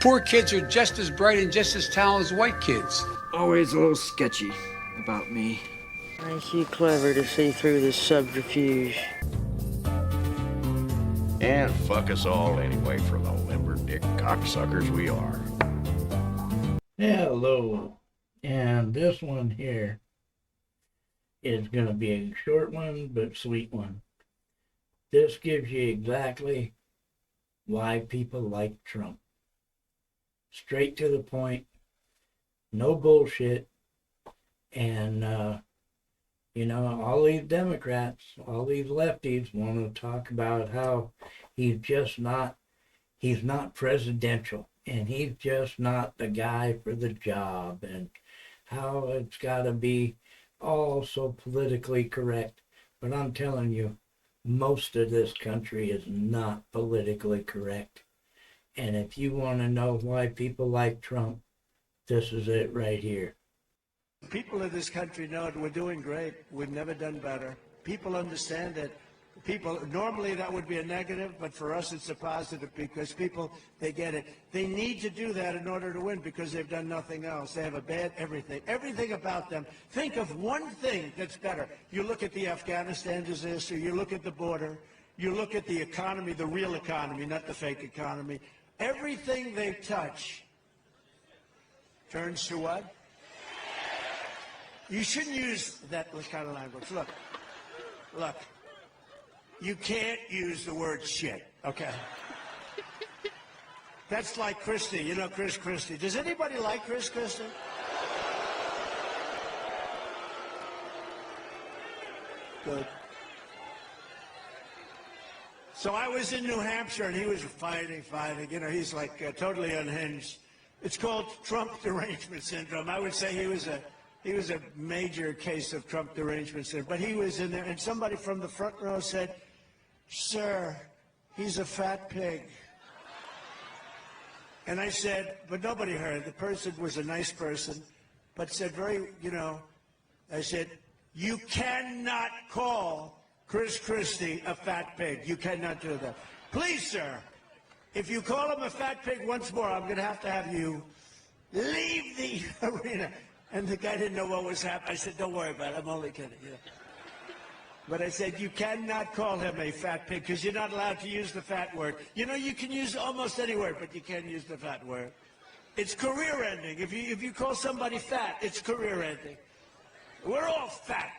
Poor kids are just as bright and just as talented as white kids. Always a little sketchy about me. Ain't you clever to see through this subterfuge? And fuck us all anyway for the limber dick cocksuckers we are. Hello, and this one here is going to be a short one but sweet one. This gives you exactly why people like Trump. Straight to the point, no bullshit, and all these Democrats, all these lefties want to talk about how he's not presidential, and he's just not the guy for the job, and how it's got to be all so politically correct. But I'm telling you, most of this country is not politically correct. And if you want to know why people like Trump, this is it right here. People of this country know it. We're doing great. We've never done better. People understand it. People, normally that would be a negative, but for us it's a positive because people, they get it. They need to do that in order to win because they've done nothing else. They have a bad everything about them. Think of one thing that's better. You look at the Afghanistan disaster, you look at the border, you look at the economy, the real economy, not the fake economy. Everything they touch turns to what? You shouldn't use that kind of language. Look. You can't use the word shit, okay? That's like Christie. You know Chris Christie. Does anybody like Chris Christie? Good. So I was in New Hampshire, and he was fighting. You know, he's like totally unhinged. It's called Trump derangement syndrome. I would say he was a major case of Trump derangement syndrome. But he was in there, and somebody from the front row said, "Sir, he's a fat pig." And I said, but nobody heard. The person was a nice person, but said I said, "You cannot call Chris Christie a fat pig. You cannot do that. Please, sir, if you call him a fat pig once more, I'm going to have you leave the arena." And the guy didn't know what was happening. I said, "Don't worry about it. I'm only kidding." Yeah. But I said, you cannot call him a fat pig because you're not allowed to use the fat word. You know, you can use almost any word, but you can't use the fat word. It's career ending. If you call somebody fat, it's career ending. We're all fat.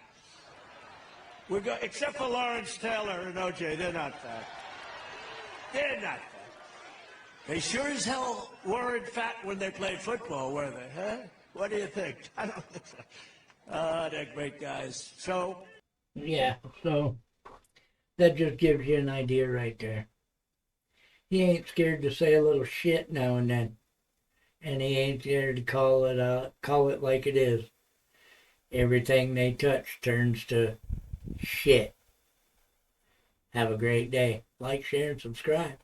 Except for Lawrence Taylor and O.J., they're not fat. They're not fat. They sure as hell weren't fat when they played football, were they? Huh? What do you think? I don't think so. Oh, they're great guys. So. Yeah, so that just gives you an idea right there. He ain't scared to say a little shit now and then. And he ain't scared to call it like it is. Everything they touch turns to shit. Have a great day. Like, share, and subscribe.